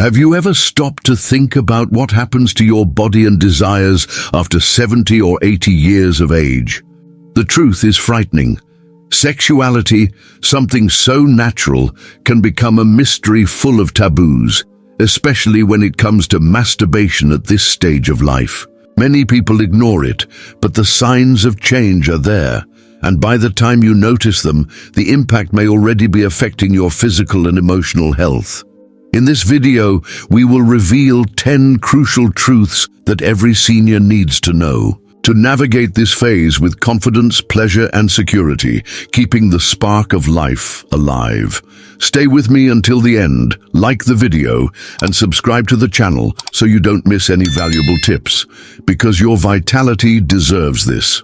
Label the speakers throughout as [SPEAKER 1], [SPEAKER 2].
[SPEAKER 1] Have you ever stopped to think about what happens to your body and desires after 70 or 80 years of age? The truth is frightening. Sexuality, something so natural, can become a mystery full of taboos, especially when it comes to masturbation at this stage of life. Many people ignore it, but the signs of change are there, and by the time you notice them, the impact may already be affecting your physical and emotional health. In this video, we will reveal 10 crucial truths that every senior needs to know to navigate this phase with confidence, pleasure, and security, keeping the spark of life alive. Stay with me until the end, like the video, and subscribe to the channel so you don't miss any valuable tips, because your vitality deserves this.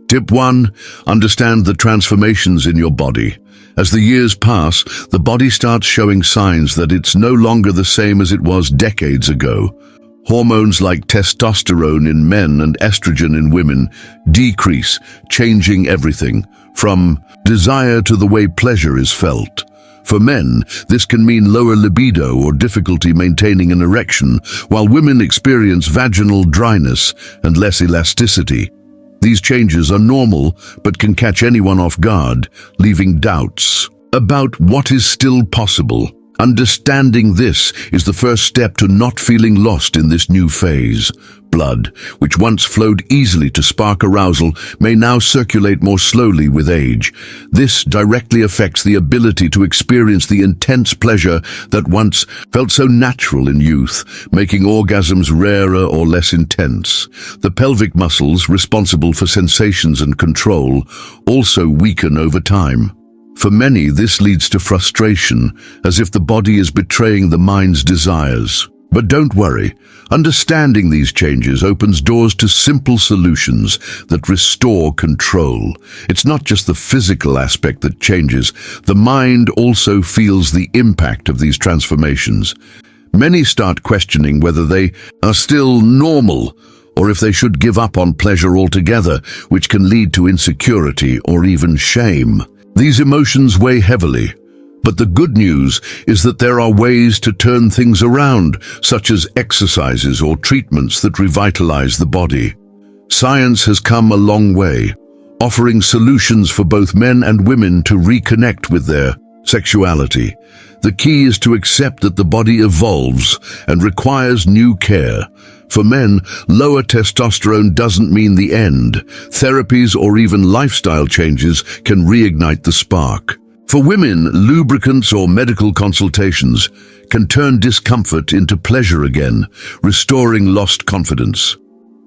[SPEAKER 1] Tip 1. Understand the transformations in your body. As the years pass, the body starts showing signs that it's no longer the same as it was decades ago. Hormones like testosterone in men and estrogen in women decrease, changing everything, from desire to the way pleasure is felt. For men, this can mean lower libido or difficulty maintaining an erection, while women experience vaginal dryness and less elasticity. These changes are normal, but can catch anyone off guard, leaving doubts about what is still possible. Understanding this is the first step to not feeling lost in this new phase. Blood, which once flowed easily to spark arousal, may now circulate more slowly with age. This directly affects the ability to experience the intense pleasure that once felt so natural in youth, making orgasms rarer or less intense. The pelvic muscles, responsible for sensations and control, also weaken over time. For many, this leads to frustration, as if the body is betraying the mind's desires. But don't worry, understanding these changes opens doors to simple solutions that restore control. It's not just the physical aspect that changes, the mind also feels the impact of these transformations. Many start questioning whether they are still normal, or if they should give up on pleasure altogether, which can lead to insecurity or even shame. These emotions weigh heavily, but the good news is that there are ways to turn things around, such as exercises or treatments that revitalize the body. Science has come a long way, offering solutions for both men and women to reconnect with their sexuality. The key is to accept that the body evolves and requires new care. For men, lower testosterone doesn't mean the end. Therapies or even lifestyle changes can reignite the spark. For women, lubricants or medical consultations can turn discomfort into pleasure again, restoring lost confidence.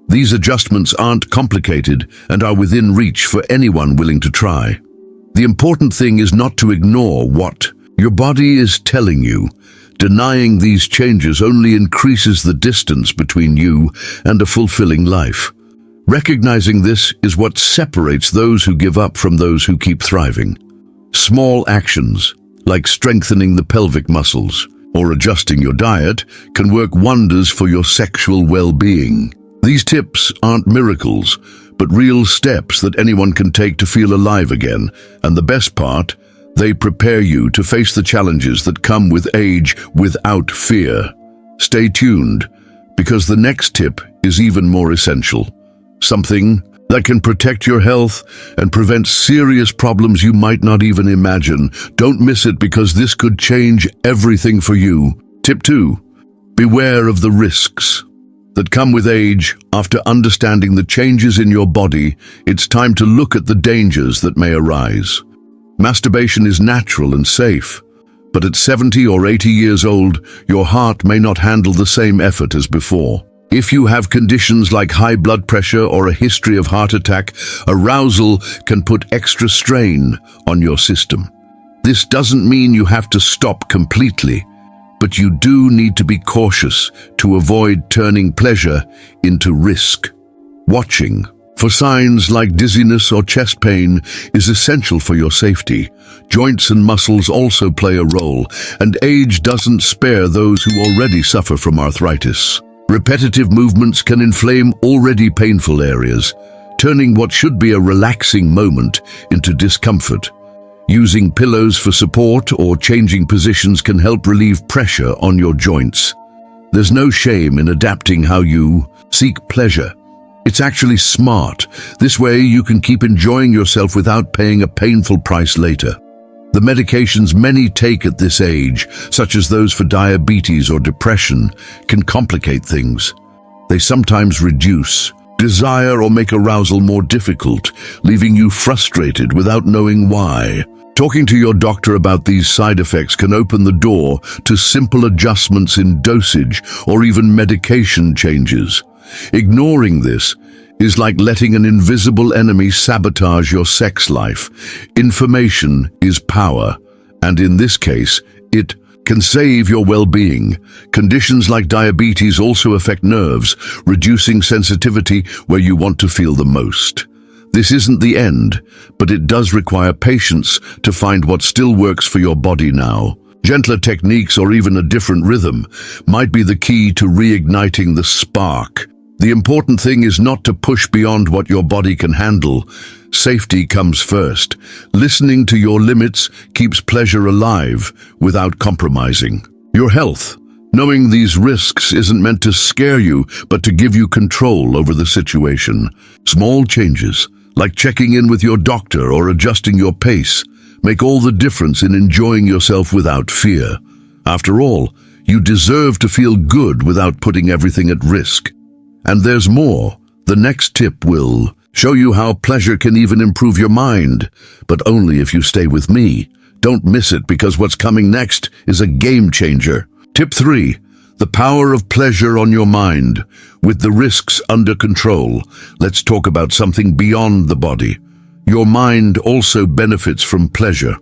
[SPEAKER 1] These adjustments aren't complicated and are within reach for anyone willing to try. The important thing is not to ignore what your body is telling you. Denying these changes only increases the distance between you and a fulfilling life. Recognizing this is what separates those who give up from those who keep thriving. Small actions, like strengthening the pelvic muscles or adjusting your diet, can work wonders for your sexual well-being. These tips aren't miracles, but real steps that anyone can take to feel alive again. And the best part, they prepare you to face the challenges that come with age without fear. Stay tuned, because the next tip is even more essential. Something that can protect your health and prevent serious problems you might not even imagine. Don't miss it, because this could change everything for you. Tip 2. Beware of the risks that come with age. After understanding the changes in your body, it's time to look at the dangers that may arise. Masturbation is natural and safe, but at 70 or 80 years old, your heart may not handle the same effort as before. If you have conditions like high blood pressure or a history of heart attack, arousal can put extra strain on your system. This doesn't mean you have to stop completely, but you do need to be cautious to avoid turning pleasure into risk. Watching for signs like dizziness or chest pain is essential for your safety. Joints and muscles also play a role, and age doesn't spare those who already suffer from arthritis. Repetitive movements can inflame already painful areas, turning what should be a relaxing moment into discomfort. Using pillows for support or changing positions can help relieve pressure on your joints. There's no shame in adapting how you seek pleasure. It's actually smart. This way you can keep enjoying yourself without paying a painful price later. The medications many take at this age, such as those for diabetes or depression, can complicate things. They sometimes reduce desire or make arousal more difficult, leaving you frustrated without knowing why. Talking to your doctor about these side effects can open the door to simple adjustments in dosage or even medication changes. Ignoring this is like letting an invisible enemy sabotage your sex life. Information is power, and in this case, it can save your well-being. Conditions like diabetes also affect nerves, reducing sensitivity where you want to feel the most. This isn't the end, but it does require patience to find what still works for your body now. Gentler techniques or even a different rhythm might be the key to reigniting the spark. The important thing is not to push beyond what your body can handle. Safety comes first. Listening to your limits keeps pleasure alive without compromising your health. Knowing these risks isn't meant to scare you, but to give you control over the situation. Small changes, like checking in with your doctor or adjusting your pace, make all the difference in enjoying yourself without fear. After all, you deserve to feel good without putting everything at risk. And there's more. The next tip will show you how pleasure can even improve your mind, but only if you stay with me. Don't miss it, because what's coming next is a game changer. Tip 3. The power of pleasure on your mind. With the risks under control, let's talk about something beyond the body. Your mind also benefits from pleasure.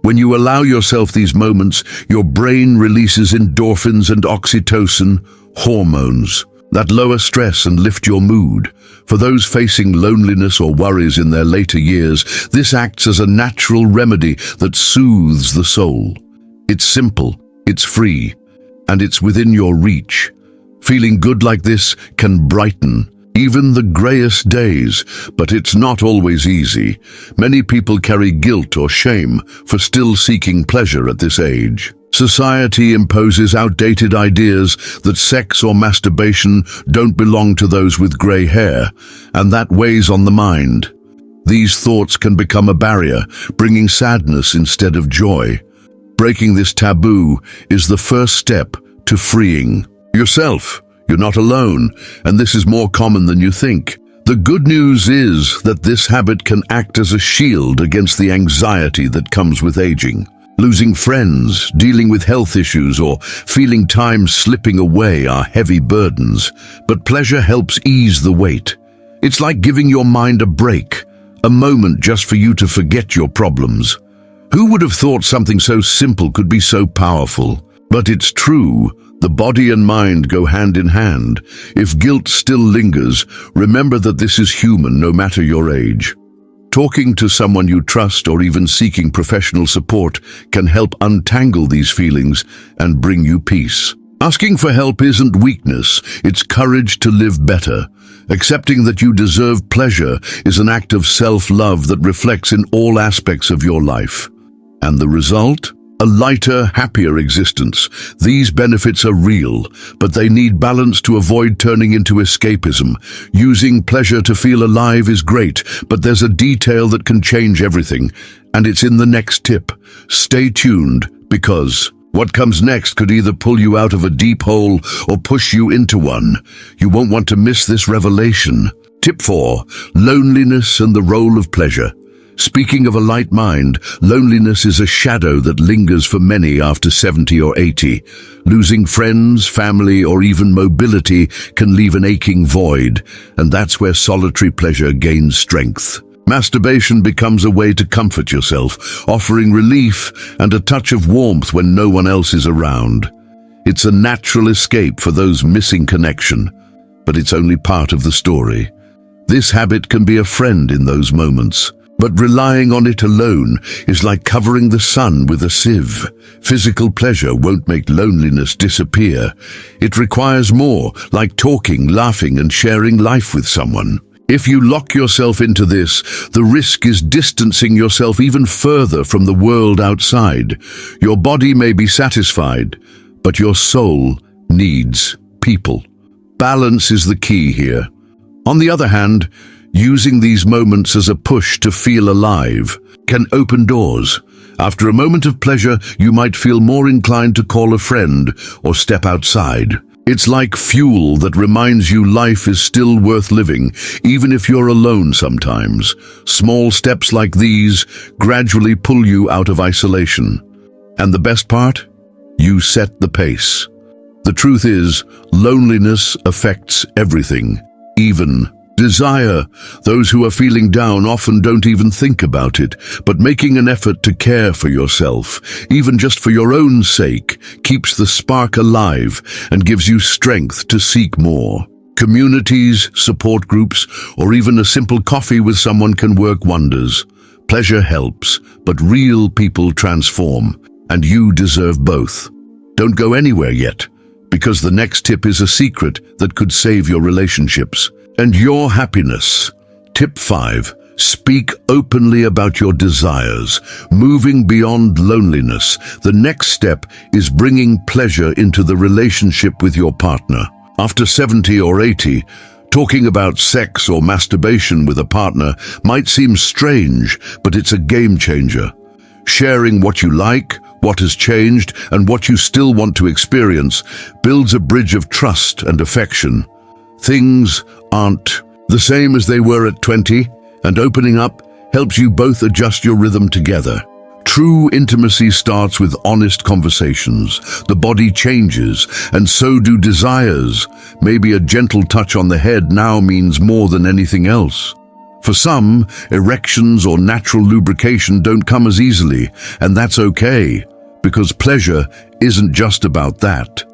[SPEAKER 1] When you allow yourself these moments, your brain releases endorphins and oxytocin, hormones that lower stress and lift your mood. For those facing loneliness or worries in their later years, this acts as a natural remedy that soothes the soul. It's simple, it's free, and it's within your reach. Feeling good like this can brighten even the grayest days, but it's not always easy. Many people carry guilt or shame for still seeking pleasure at this age. Society imposes outdated ideas that sex or masturbation don't belong to those with gray hair, and that weighs on the mind. These thoughts can become a barrier, bringing sadness instead of joy. Breaking this taboo is the first step to freeing yourself. You're not alone, and this is more common than you think. The good news is that this habit can act as a shield against the anxiety that comes with aging. Losing friends, dealing with health issues, or feeling time slipping away are heavy burdens, but pleasure helps ease the weight. It's like giving your mind a break, a moment just for you to forget your problems. Who would have thought something so simple could be so powerful? But it's true. The body and mind go hand in hand. If guilt still lingers, remember that this is human, no matter your age. Talking to someone you trust or even seeking professional support can help untangle these feelings and bring you peace. Asking for help isn't weakness, it's courage to live better. Accepting that you deserve pleasure is an act of self-love that reflects in all aspects of your life. And the result? A lighter, happier existence. These benefits are real, but they need balance to avoid turning into escapism. Using pleasure to feel alive is great, but there's a detail that can change everything, and it's in the next tip. Stay tuned, because what comes next could either pull you out of a deep hole or push you into one. You won't want to miss this revelation. Tip 4. Loneliness and the role of pleasure. Speaking of a light mind, loneliness is a shadow that lingers for many after 70 or 80. Losing friends, family, or even mobility can leave an aching void, and that's where solitary pleasure gains strength. Masturbation becomes a way to comfort yourself, offering relief and a touch of warmth when no one else is around. It's a natural escape for those missing connection, but it's only part of the story. This habit can be a friend in those moments. But relying on it alone is like covering the sun with a sieve. Physical pleasure won't make loneliness disappear. It requires more, like talking, laughing, and sharing life with someone. If you lock yourself into this, the risk is distancing yourself even further from the world outside. Your body may be satisfied, but your soul needs people. Balance is the key here. On the other hand, using these moments as a push to feel alive can open doors. After a moment of pleasure, you might feel more inclined to call a friend or step outside. It's like fuel that reminds you life is still worth living, even if you're alone sometimes. Small steps like these gradually pull you out of isolation. And the best part? You set the pace. The truth is, loneliness affects everything, even desire. Those who are feeling down often don't even think about it, but making an effort to care for yourself, even just for your own sake, keeps the spark alive and gives you strength to seek more. Communities, support groups, or even a simple coffee with someone can work wonders. Pleasure helps, but real people transform, and you deserve both. Don't go anywhere yet, because the next tip is a secret that could save your relationships and your happiness. Tip 5. Speak openly about your desires, moving beyond loneliness. The next step is bringing pleasure into the relationship with your partner. After 70 or 80, talking about sex or masturbation with a partner might seem strange, but it's a game changer. Sharing what you like, what has changed, and what you still want to experience builds a bridge of trust and affection. Things aren't the same as they were at 20, and opening up helps you both adjust your rhythm together. True intimacy starts with honest conversations. The body changes, and so do desires. Maybe a gentle touch on the head now means more than anything else. For some, erections or natural lubrication don't come as easily, and that's okay, because pleasure isn't just about that.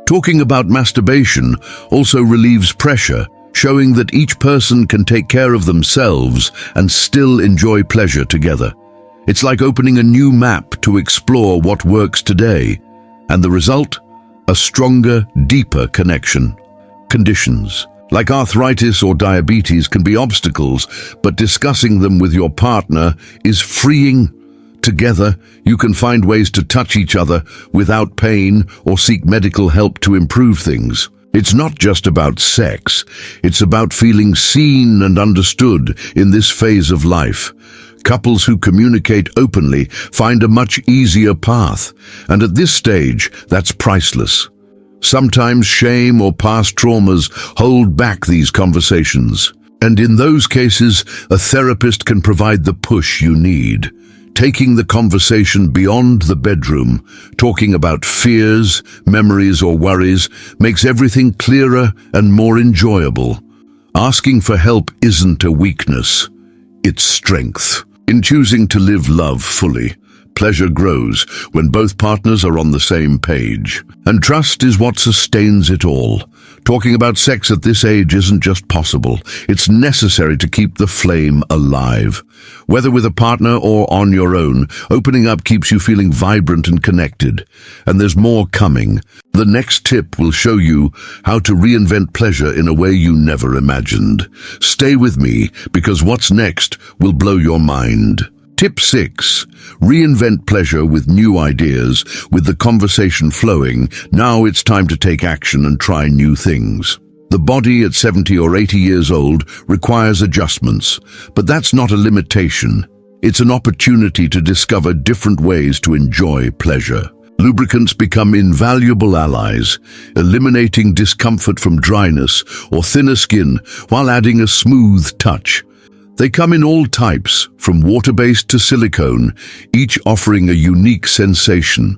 [SPEAKER 1] Talking about masturbation also relieves pressure, showing that each person can take care of themselves and still enjoy pleasure together. It's like opening a new map to explore what works today, and the result? A stronger, deeper connection. Conditions like arthritis or diabetes can be obstacles, but discussing them with your partner is freeing. Together, you can find ways to touch each other without pain or seek medical help to improve things. It's not just about sex, it's about feeling seen and understood in this phase of life. Couples who communicate openly find a much easier path, and at this stage, that's priceless. Sometimes shame or past traumas hold back these conversations, and in those cases, a therapist can provide the push you need. Taking the conversation beyond the bedroom, talking about fears, memories, or worries, makes everything clearer and more enjoyable. Asking for help isn't a weakness, it's strength. In choosing to live love fully, pleasure grows when both partners are on the same page. And trust is what sustains it all. Talking about sex at this age isn't just possible, it's necessary to keep the flame alive. Whether with a partner or on your own, opening up keeps you feeling vibrant and connected. And there's more coming. The next tip will show you how to reinvent pleasure in a way you never imagined. Stay with me, because what's next will blow your mind. Tip 6. Reinvent pleasure with new ideas. With the conversation flowing, now it's time to take action and try new things. The body at 70 or 80 years old requires adjustments, but that's not a limitation. It's an opportunity to discover different ways to enjoy pleasure. Lubricants become invaluable allies, eliminating discomfort from dryness or thinner skin while adding a smooth touch. They come in all types, from water-based to silicone, each offering a unique sensation.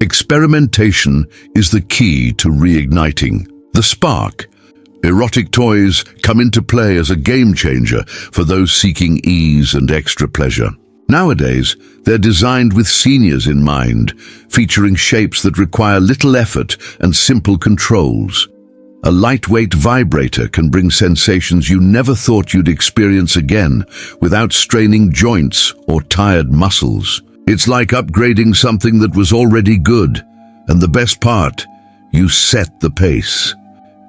[SPEAKER 1] Experimentation is the key to reigniting the spark. Erotic toys come into play as a game changer for those seeking ease and extra pleasure. Nowadays, they're designed with seniors in mind, featuring shapes that require little effort and simple controls. A lightweight vibrator can bring sensations you never thought you'd experience again without straining joints or tired muscles. It's like upgrading something that was already good, and the best part, you set the pace.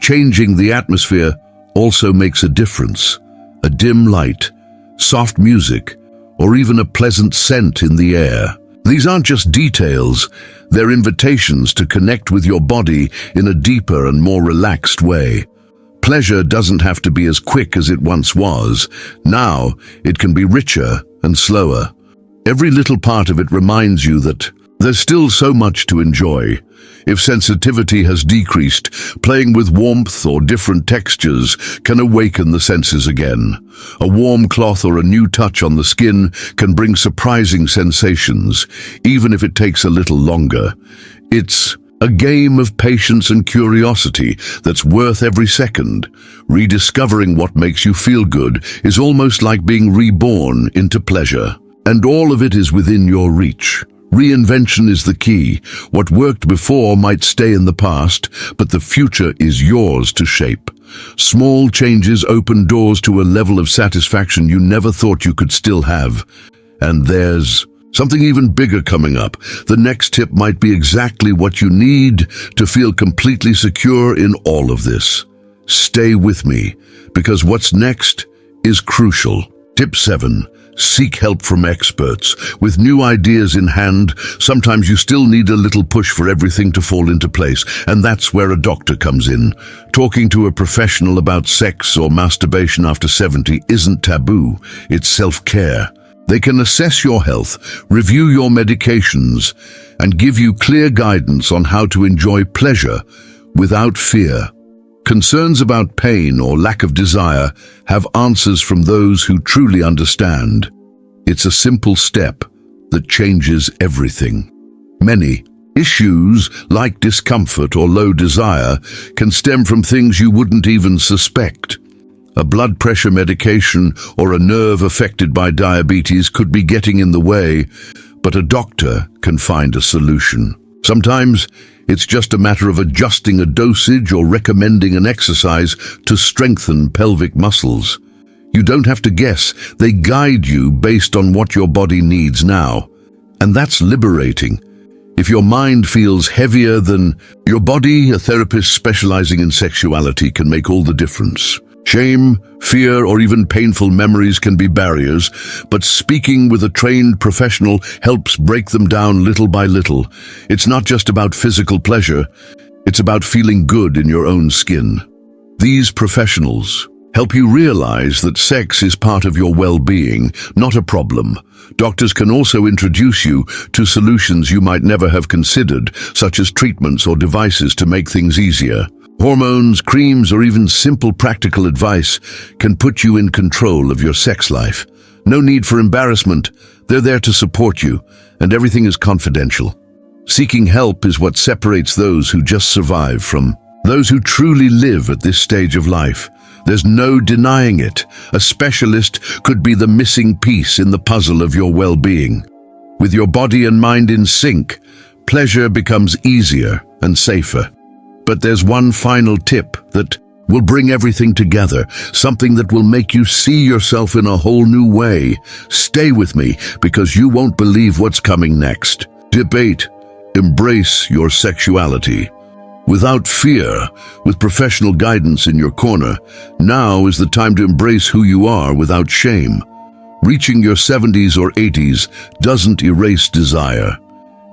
[SPEAKER 1] Changing the atmosphere also makes a difference. a dim light, soft music, or even a pleasant scent in the air. These aren't just details, they're invitations to connect with your body in a deeper and more relaxed way. Pleasure doesn't have to be as quick as it once was. Now, it can be richer and slower. Every little part of it reminds you that there's still so much to enjoy. If sensitivity has decreased, playing with warmth or different textures can awaken the senses again. A warm cloth or a new touch on the skin can bring surprising sensations, even if it takes a little longer. It's a game of patience and curiosity that's worth every second. Rediscovering what makes you feel good is almost like being reborn into pleasure. And all of it is within your reach. Reinvention is the key. What worked before might stay in the past, but the future is yours to shape. Small changes open doors to a level of satisfaction you never thought you could still have. And there's something even bigger coming up. The next tip might be exactly what you need to feel completely secure in all of this. Stay with me, because what's next is crucial. Tip 7. Seek help from experts. With new ideas in hand, sometimes you still need a little push for everything to fall into place, and that's where a doctor comes in. Talking to a professional about sex or masturbation after 70 isn't taboo, it's self-care. They can assess your health, review your medications, and give you clear guidance on how to enjoy pleasure without fear. Concerns about pain or lack of desire have answers from those who truly understand. It's a simple step that changes everything. Many issues, like discomfort or low desire, can stem from things you wouldn't even suspect. A blood pressure medication or a nerve affected by diabetes could be getting in the way, but a doctor can find a solution. Sometimes it's just a matter of adjusting a dosage or recommending an exercise to strengthen pelvic muscles. You don't have to guess, they guide you based on what your body needs now. And that's liberating. If your mind feels heavier than your body, a therapist specializing in sexuality can make all the difference. Shame, fear, or even painful memories can be barriers, but speaking with a trained professional helps break them down little by little. It's not just about physical pleasure, it's about feeling good in your own skin. These professionals help you realize that sex is part of your well-being, not a problem. Doctors can also introduce you to solutions you might never have considered, such as treatments or devices to make things easier. Hormones, creams, or even simple practical advice can put you in control of your sex life. No need for embarrassment. They're there to support you, and everything is confidential. Seeking help is what separates those who just survive from those who truly live at this stage of life. There's no denying it. A specialist could be the missing piece in the puzzle of your well-being. With your body and mind in sync, pleasure becomes easier and safer. But there's one final tip that will bring everything together, something that will make you see yourself in a whole new way. Stay with me, because you won't believe what's coming next. Tip 8. Embrace your sexuality. Without fear, with professional guidance in your corner, now is the time to embrace who you are without shame. Reaching your 70s or 80s doesn't erase desire.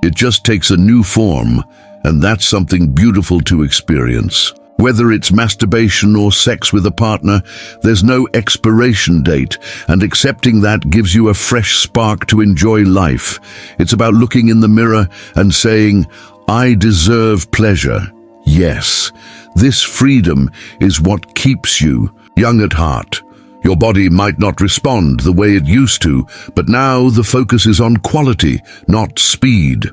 [SPEAKER 1] It just takes a new form, and that's something beautiful to experience. Whether it's masturbation or sex with a partner, there's no expiration date, and accepting that gives you a fresh spark to enjoy life. It's about looking in the mirror and saying, I deserve pleasure. Yes, this freedom is what keeps you young at heart. Your body might not respond the way it used to, but now the focus is on quality, not speed.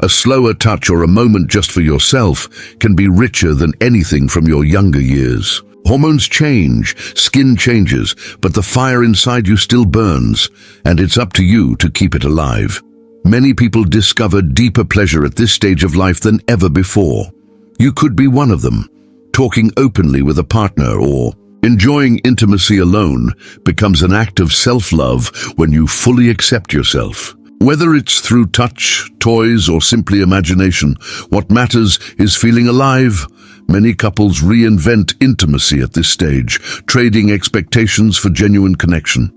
[SPEAKER 1] A slower touch or a moment just for yourself can be richer than anything from your younger years. Hormones change, skin changes, but the fire inside you still burns, and it's up to you to keep it alive. Many people discover deeper pleasure at this stage of life than ever before. You could be one of them. Talking openly with a partner or enjoying intimacy alone becomes an act of self-love when you fully accept yourself. Whether it's through touch, toys, or simply imagination, what matters is feeling alive. Many couples reinvent intimacy at this stage, trading expectations for genuine connection.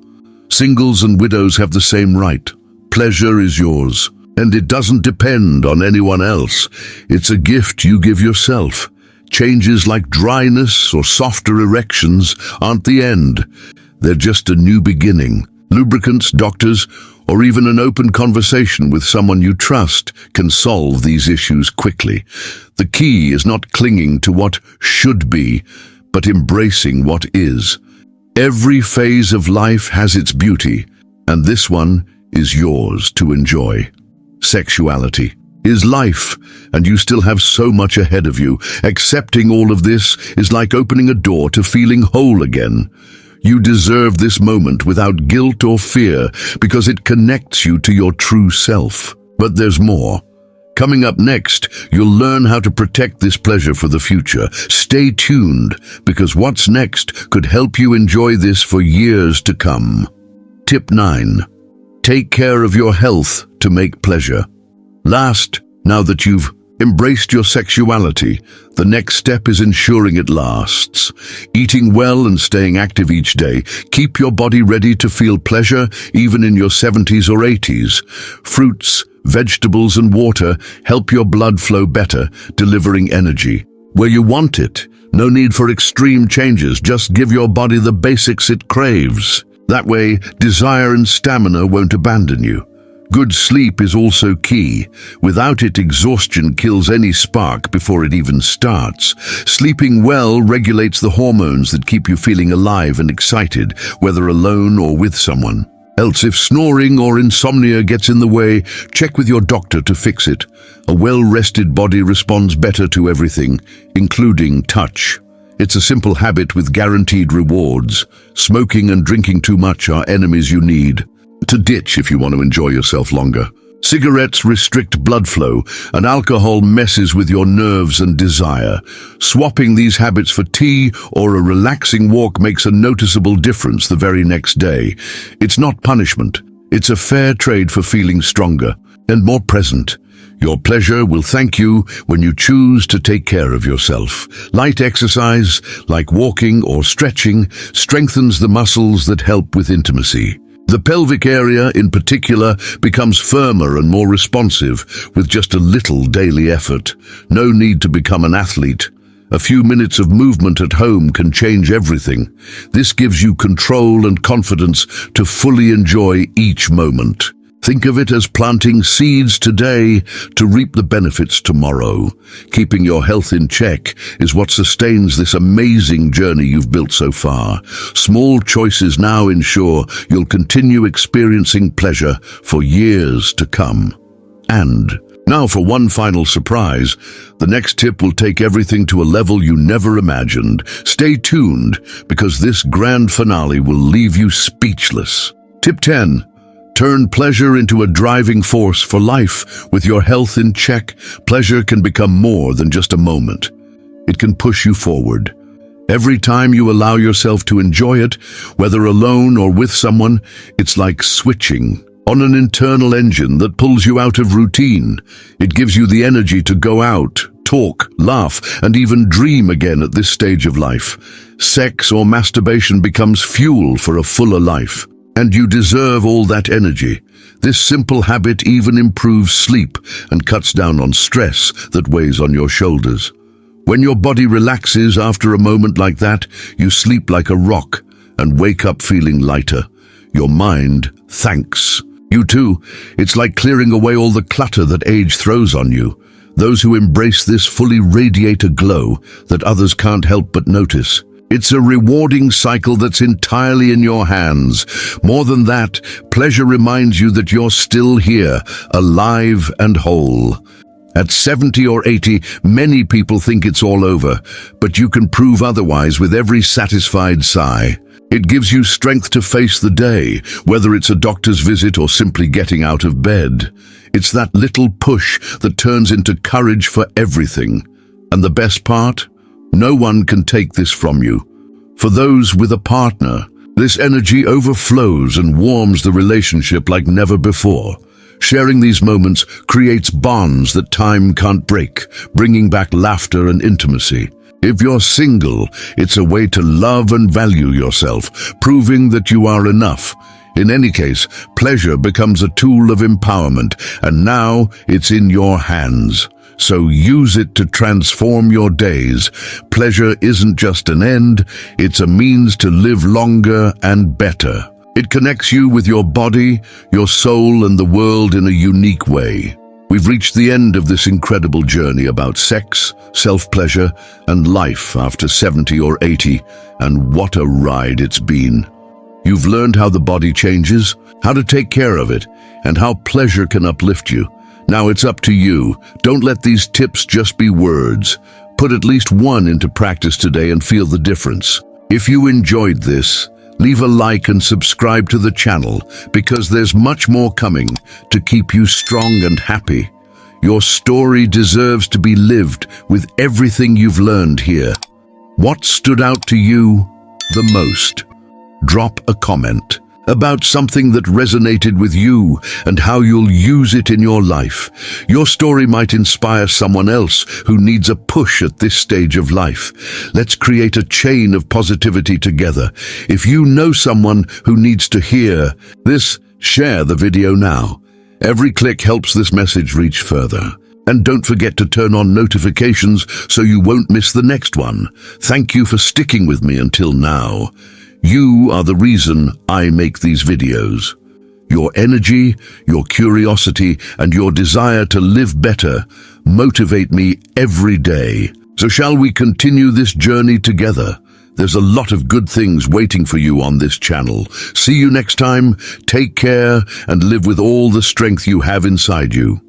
[SPEAKER 1] Singles and widows have the same right. Pleasure is yours, and it doesn't depend on anyone else. It's a gift you give yourself. Changes like dryness or softer erections aren't the end. They're just a new beginning. Lubricants, doctors, or even an open conversation with someone you trust can solve these issues quickly. The key is not clinging to what should be, but embracing what is. Every phase of life has its beauty, and this one is yours to enjoy. Sexuality is life, and you still have so much ahead of you. Accepting all of this is like opening a door to feeling whole again. You deserve this moment without guilt or fear because it connects you to your true self. But there's more. Coming up next, you'll learn how to protect this pleasure for the future. Stay tuned, because what's next could help you enjoy this for years to come. Tip 9. Take care of your health to make pleasure. Last, now that you've embraced your sexuality, the next step is ensuring it lasts. Eating well and staying active each day. Keep your body ready to feel pleasure even in your 70s or 80s. Fruits, vegetables and water help your blood flow better, delivering energy where you want it. No need for extreme changes, just give your body the basics it craves. That way, desire and stamina won't abandon you. Good sleep is also key. Without it, exhaustion kills any spark before it even starts. Sleeping well regulates the hormones that keep you feeling alive and excited, whether alone or with someone. Else, if snoring or insomnia gets in the way, check with your doctor to fix it. A well-rested body responds better to everything, including touch. It's a simple habit with guaranteed rewards. Smoking and drinking too much are enemies you need to ditch if you want to enjoy yourself longer. Cigarettes restrict blood flow, and alcohol messes with your nerves and desire. Swapping these habits for tea or a relaxing walk makes a noticeable difference the very next day. It's not punishment. It's a fair trade for feeling stronger and more present. Your pleasure will thank you when you choose to take care of yourself. Light exercise, like walking or stretching, strengthens the muscles that help with intimacy. The pelvic area, in particular, becomes firmer and more responsive with just a little daily effort. No need to become an athlete. A few minutes of movement at home can change everything. This gives you control and confidence to fully enjoy each moment. Think of it as planting seeds today to reap the benefits tomorrow. Keeping your health in check is what sustains this amazing journey you've built so far. Small choices now ensure you'll continue experiencing pleasure for years to come. And now for one final surprise. The next tip will take everything to a level you never imagined. Stay tuned, because this grand finale will leave you speechless. Tip 10. Turn pleasure into a driving force for life. With your health in check, pleasure can become more than just a moment. It can push you forward. Every time you allow yourself to enjoy it, whether alone or with someone, it's like switching on an internal engine that pulls you out of routine. It gives you the energy to go out, talk, laugh, and even dream again at this stage of life. Sex or masturbation becomes fuel for a fuller life. And you deserve all that energy. This simple habit even improves sleep and cuts down on stress that weighs on your shoulders. When your body relaxes after a moment like that, you sleep like a rock and wake up feeling lighter. Your mind thanks you too. It's like clearing away all the clutter that age throws on you. Those who embrace this fully radiate a glow that others can't help but notice. It's a rewarding cycle that's entirely in your hands. More than that, pleasure reminds you that you're still here, alive and whole. At 70 or 80, many people think it's all over, but you can prove otherwise with every satisfied sigh. It gives you strength to face the day, whether it's a doctor's visit or simply getting out of bed. It's that little push that turns into courage for everything. And the best part? No one can take this from you. For those with a partner, this energy overflows and warms the relationship like never before. Sharing these moments creates bonds that time can't break, bringing back laughter and intimacy. If you're single, it's a way to love and value yourself, proving that you are enough. In any case, pleasure becomes a tool of empowerment, and now it's in your hands. So use it to transform your days. Pleasure isn't just an end, it's a means to live longer and better. It connects you with your body, your soul, and the world in a unique way. We've reached the end of this incredible journey about sex, self-pleasure, and life after 70 or 80, and what a ride it's been. You've learned how the body changes, how to take care of it, and how pleasure can uplift you. Now it's up to you. Don't let these tips just be words. Put at least one into practice today and feel the difference. If you enjoyed this, leave a like and subscribe to the channel, because there's much more coming to keep you strong and happy. Your story deserves to be lived with everything you've learned here. What stood out to you the most? Drop a comment about something that resonated with you and how you'll use it in your life. Your story might inspire someone else who needs a push at this stage of life. Let's create a chain of positivity together. If you know someone who needs to hear this, share the video now. Every click helps this message reach further. And don't forget to turn on notifications so you won't miss the next one. Thank you for sticking with me until now. You are the reason I make these videos. Your energy, your curiosity, and your desire to live better motivate me every day. So shall we continue this journey together? There's a lot of good things waiting for you on this channel. See you next time. Take care and live with all the strength you have inside you.